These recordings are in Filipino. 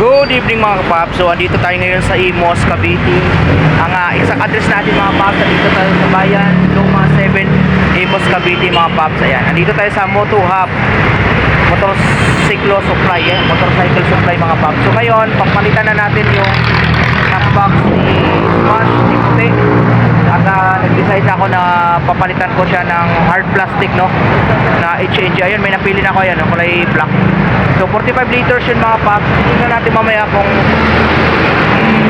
Good evening mga kapaps. So andito tayo ngayon sa Imos, Cavite. Ang exact address natin mga kapaps, andito tayo sa bayan Luma 7, Imos, Cavite mga kapaps. Ayan, andito tayo sa Moto Hub Motorcycle Supply, Motorcycle Supply mga kapaps. So ngayon, papalitan na natin yung top box ni Smash, ni Puti. At nag-decide ako na papalitan ko siya ng hard plastic, no, na HNG. Ayun, may napili na ako, yan, kulay black. So 45 liters yun mga paps. Tingnan natin mamaya kung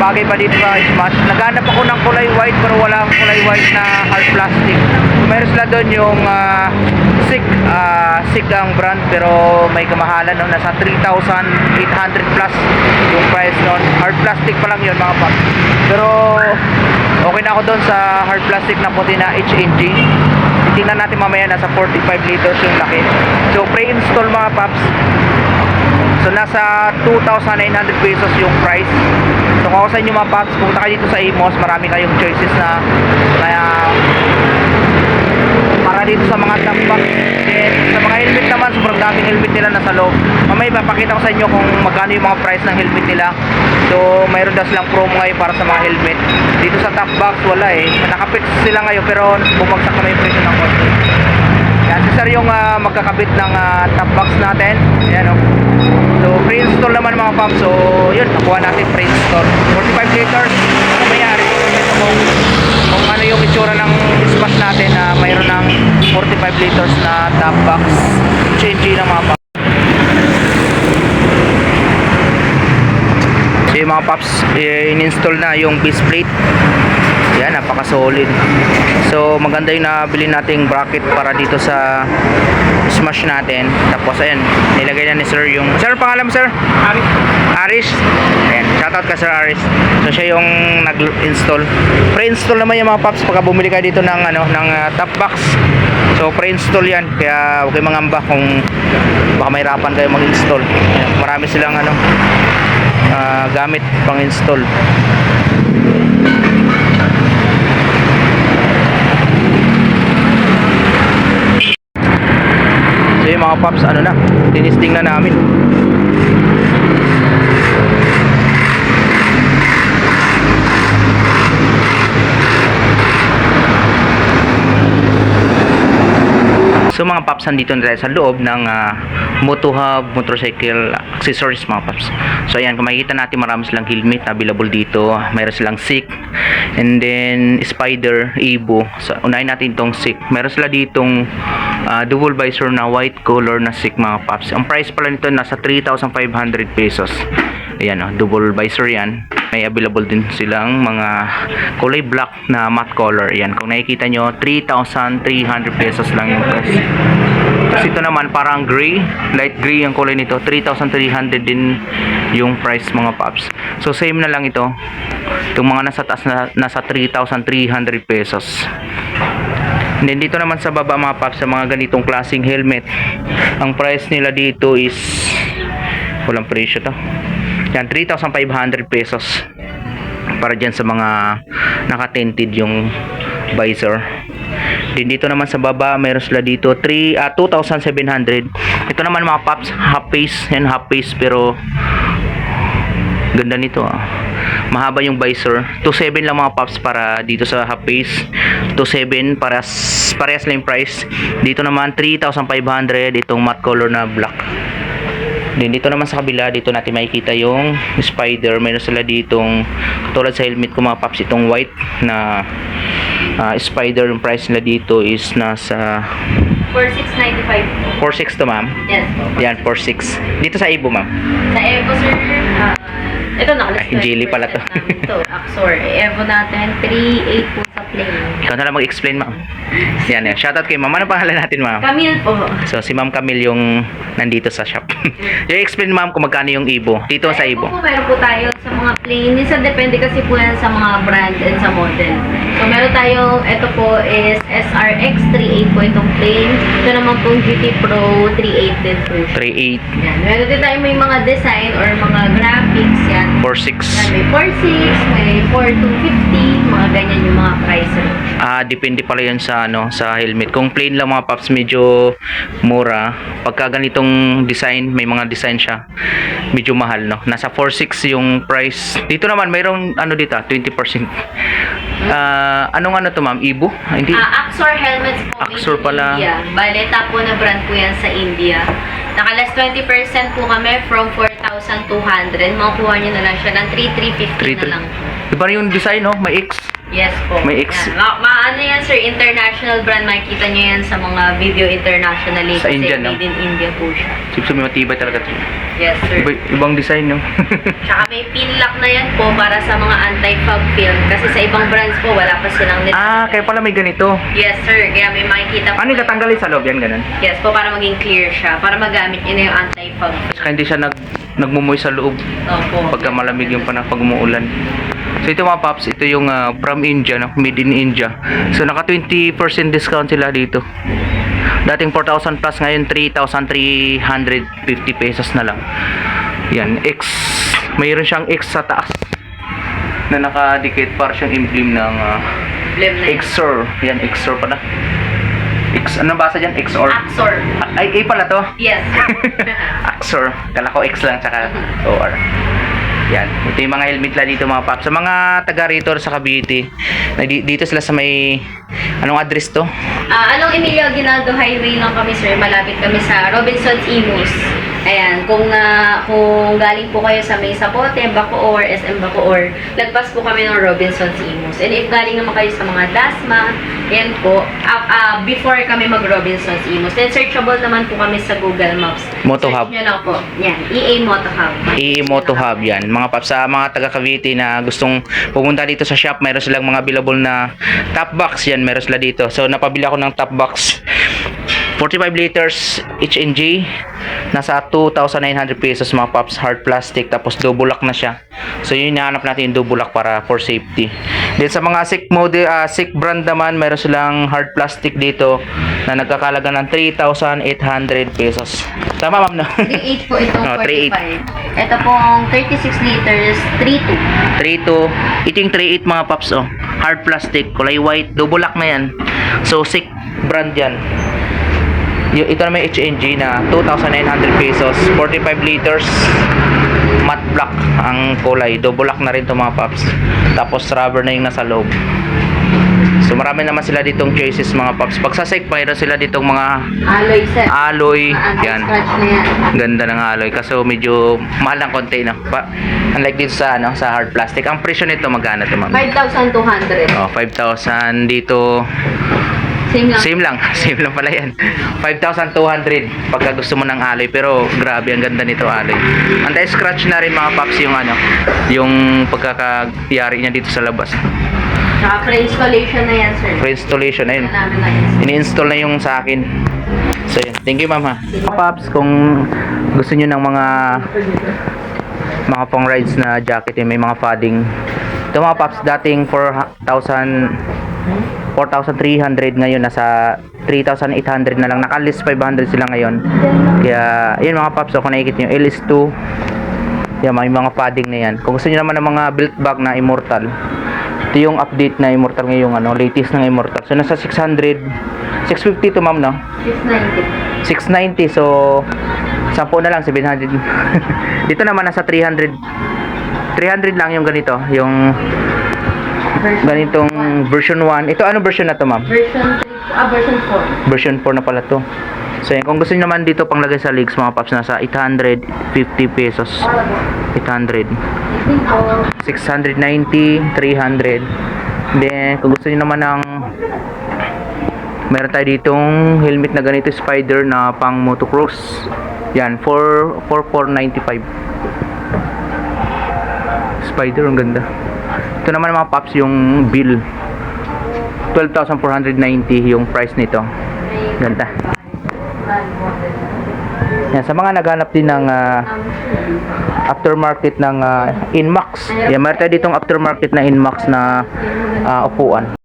bagay pa dito sa Smash. Naghanap ako ng kulay white pero wala akong kulay white na hard plastic. So meron sila doon yung SIG ang brand pero may kamahalan, no? Nasa 3,800 plus yung price nun. Hard plastic pa lang yun mga paps. Pero okay na ako doon sa hard plastic na puti na HNG. Tingnan natin mamaya, nasa 45 liters yung laki. So pre-install mga paps. So nasa 2,900 pesos yung price. So kung ako sa inyo mga paps, pumunta kayo dito sa Imos, marami kayong choices na kaya para dito sa mga top box. Then sa mga helmet naman, sobrang daming helmet nila nasa loob. Mamaya ipapakita ko sa inyo kung magkano yung mga price ng helmet nila. So mayroon daw silang promo ngayon para sa mga helmet. Dito sa top box wala eh. Nakapit sila ngayon pero bumagsak naman yung presyo ng konti. Yan, si sir yung magkakabit ng top box natin. Ayan o. So pre-install naman mga paps. So yun, nakuha natin pre-install 45 liters. Ano mayari kung ano yung itsura ng Smash natin na mayroon ng 45 liters na top box HNG ng mga paps. So yung mga paps, in-install na yung base plate. Yan, napaka solid. So maganda yung nabili nating bracket para dito sa Smash natin. Tapos ayan, nilagay na ni sir yung... Sir, pangalan mo sir? Aris. Aris? Ayan, shoutout ka sir Aris. So siya yung nag-install. Pre-install naman yung mga paps pagka bumili kayo dito ng, ng top box. So pre-install yan. Kaya huwag kayo mangamba kung baka mahirapan kayo mag-install. Marami silang gamit pang install. So yung mga paps, tinisting na namin. So mga paps, nandito na tayo sa loob ng Moto Hub Motorcycle Accessories mga paps. So ayan, kung makikita natin, marami silang helmet available dito. Mayroon silang SIG and then Spider, Evo. So unahin natin itong SIG. Meron sila ditong double visor na white color na SIG mga paps. Ang price pala nito nasa 3,500 pesos. Ayan, double visor yan. May available din silang mga kulay black na matte color. Ayan, kung nakikita nyo, 3,300 pesos lang yung price. Tapos ito naman parang gray, light gray ang kulay nito, 3,300 din yung price mga paps. So same na lang ito. Itong mga nasa taas na nasa 3,300 pesos. And then dito naman sa baba mga paps, sa mga ganitong klaseng helmet, ang price nila dito is walang presyo to. Yan, 3,500 pesos para dyan sa mga naka-tinted yung visor. Din dito naman sa baba, meron sila dito 2,700. Ito naman mga paps, half face. Yan, half face pero ganda nito mahaba yung visor. 2,700 lang mga paps para dito sa half face. 2,700 parehas lang yung price. Dito naman 3,500 itong matte color na black. Then dito naman sa kabila, dito natin makikita yung Spider. Meron sila ditong katulad sa helmet ko mga paps, itong white na Spider. Yung price nila dito is nasa 4,695. 4,600 to ma'am. Yes po. Yan, 4,600. Dito sa Evo ma'am. Sa Evo sir, ito nakalista. Jelly pala to. Ito, Axor. Evo natin, 3,800 po sa plain. Ikaw na lang mag-explain ma'am. Yan, yan. Shoutout kay ma'am. Ano pangalan natin ma'am? Camille po. So si ma'am Camille yung nandito sa shop. I-explain ma'am kung magkano yung Evo. Dito sa Evo. Po, meron po tayo sa mga plain. Minsan depende kasi po yan sa mga brand and sa model. So meron tayo, ito po is SRX 3.8 po itong plain. Ito naman pong GT Pro 3.8 din po. 3,800. Yan. Meron din tayo may mga design or mga graphics yan. 4.6. Yan, may 4.6, may 4.250, mga ganyan yung mga price range. Depende pala yun sa sa helmet. Kung plain lang mga paps, medyo mura. Pagka ganitong design, may mga design siya, medyo mahal, no. Nasa 4.6 yung price. Dito naman mayroong dito, 20%. Anong to, ma'am? Ibu? Hindi. Axor helmets po. Axor made in pala. India. Bale, tapo na brand po yan sa India. Nakalas 20% po kami from 4,200. Makukuha nyo na lang siya ng 3,350 na lang. Iba rin yung design, no? May X. Yes po. May X. Yan. Ano yan, sir? International brand. Makikita nyo yan sa mga video internationally. Sa kasi India, no? made in India po siya. Sipso, may matibay talaga ito. Yes, sir. Ibang design, no? Tsaka may pin lock na yan po para sa mga anti-fog film. Kasi sa ibang brands po, wala pa silang Kaya pala may ganito. Yes, sir. Kaya may makikita po. Ano yung tatanggalin sa loob? Yan, ganun. Yes po, para maging clear siya. Para magamit nyo na yung anti-fog. Saka hindi siya nagmumoy sa loob Opo. pagka malamig yung pag umuulan. So ito mga paps, ito yung from India, no? Made in India. So naka 20% discount sila dito. Dating 4,000 plus, ngayon 3,350 pesos na lang. Yan, X. Mayroon siyang X sa taas na nakadikit para siyang emblem ng Emblem na yun. Exor. Yan, Exor pala. Ano basa dyan? Exor. Axor. Ay, A pala to. Yes. Axor. Kala ko X lang tsaka OR. Yan. Ito yung mga helmet lang dito mga paps. Sa mga taga rito sa Cavite, dito sila sa may anong address to? Anong Emilio Aguinaldo Highway lang kami, sir. Malapit kami sa Robinson's Imus. Ayan, kung galing po kayo sa may Sapote, Bacoor, SM Bacoor, lagpas po kami ng Robinson's Imus. And if galing naman kayo sa mga Dasma, yan po, before kami mag-Robinson's Imus. Then searchable naman po kami sa Google Maps. Moto Hub. Search nyo lang po. Yan, EA Moto Hub. EA Moto Hub yan. Mga paps, sa mga taga Cavite na gustong pumunta dito sa shop, mayroon silang mga available na top box yan, mayroon sila dito. So napabili ako ng top box 45 liters H&G, nasa 2,900 pesos mga paps, hard plastic, tapos double lock na siya. So yun, hinahanap natin yung double lock para for safety. Then sa mga SICK brand naman, mayroon silang hard plastic dito na nagkakalaga ng 3,800 pesos. Tama, ma'am, no? 3.8 po itong No, 45. Ito pong 36 liters, 3.2. 3.2. Ito yung 3.8 mga paps, oh. Hard plastic, kulay white, double lock na yan. So SICK brand yan. Ito na may H&G na 2,900 pesos, 45 liters, matte black ang kulay, double lock na rin to mga paps. Tapos rubber na yung nasa loob. So marami naman sila ditong choices mga paps. Pag sa SICK, mayroon sila ditong mga Alloy set. alloy, yan. Anti-scratch na yan. Ganda ng alloy, kaso medyo mahal ng konti, no? Unlike dito sa sa hard plastic. Ang presyo nito magkano to, ma'am? 5,200. 5,000 dito. Same lang. Same lang pala yan. 5,200 pagka gusto mo ng alloy, pero grabe ang ganda nito alloy. Anti-scratch na rin mga paps yung pagkakayari niya dito sa labas. Saka pre-installation na yan, sir. Pre-installation na yun. Namin na yan. Ini-install na yung sa akin. So yun. Thank you, ma'am, ha. Mga paps, kung gusto niyo ng mga pang rides na jacket, may mga padding. Ito mga paps, dating 4,300, ngayon nasa 3,800 na lang. Naka-list 500 sila ngayon. Kaya yun mga paps, kung nakikita nyo, LS2, yan, may mga padding na yan. Kung gusto niyo naman ng mga built bag na Immortal, ito yung update na Immortal ngayong latest na Immortal. So nasa 600, 650 to, ma'am, no? 690. 690. So 10 na lang, 700. Dito naman nasa 300 lang yung ganito, yung ganitong version 1. Ito ano version na to, ma'am? Version 3, version 4. Version 4 na pala to. So yan, kung gusto niyo naman dito panglagay sa legs mga paps, nasa 850 pesos. 800. 690, 300. Then kung gusto niyo naman ng meron tayo ditong helmet na ganito, Spider na pang motocross. Yan, 4,495. Spider, ang ganda. Ito naman mga paps, yung bill 12,490 yung price nito. Ganda. Yan, sa mga naghanap din ng aftermarket ng Inmax. Yan, meron tayo ditong aftermarket na Inmax na upuan.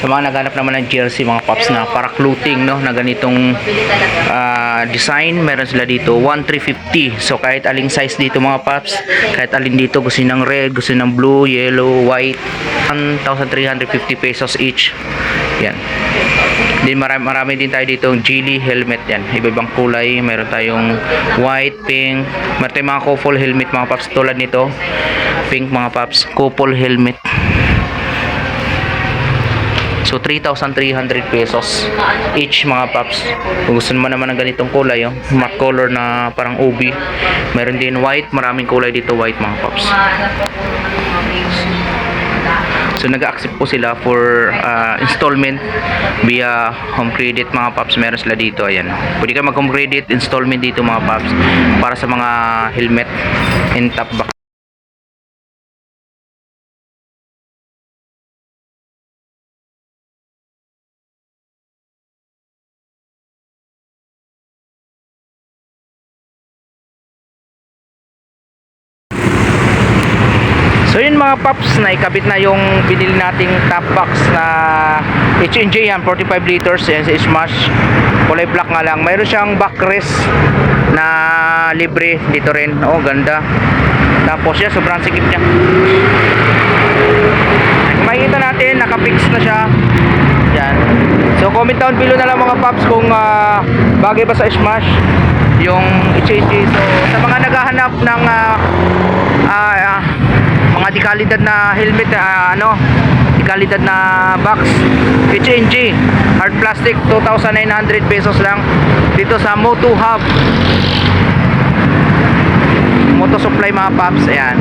Sa mga naghanap naman ng jersey mga paps na para clothing, no, na ganitong Mabili talaga. design, meron sila dito 1,350. So kahit aling size dito mga paps, kahit alin dito, gusto ng red, gusto ng blue, yellow, white, 1,350 pesos each. Yan. Din marami din tayo dito Geely helmet yan. Iba-ibang kulay. Meron tayong white, pink. Meron tayong mga couple helmet mga paps tulad nito. Pink mga paps, couple helmet. So 3,300 pesos each mga paps. Kung gusto mo naman ng ganitong kulay, oh, matte color na parang ubi. Meron din white, maraming kulay dito white mga paps. So nag-accept po sila for installment via home credit mga paps. Meron sila dito, ayan. Pwede ka mag home credit installment dito mga paps para sa mga helmet and top box. So yun mga paps, na ikabit na yung binili nating top box na H&J yan, 45 liters yan sa Smash. Kulay black nga lang. Mayroon siyang backrest na libre dito rin. Oh, ganda. Tapos yan, sobrang sikip niya. Makikita natin, nakapix na siya. Yan. So comment down below na lang mga paps kung bagay ba sa Smash yung H&J. So sa mga naghahanap ng mga di kalidad na helmet, di kalidad na box, H&G hard plastic, 2,900 pesos lang dito sa Moto Hub Moto Supply mga paps. Ayan.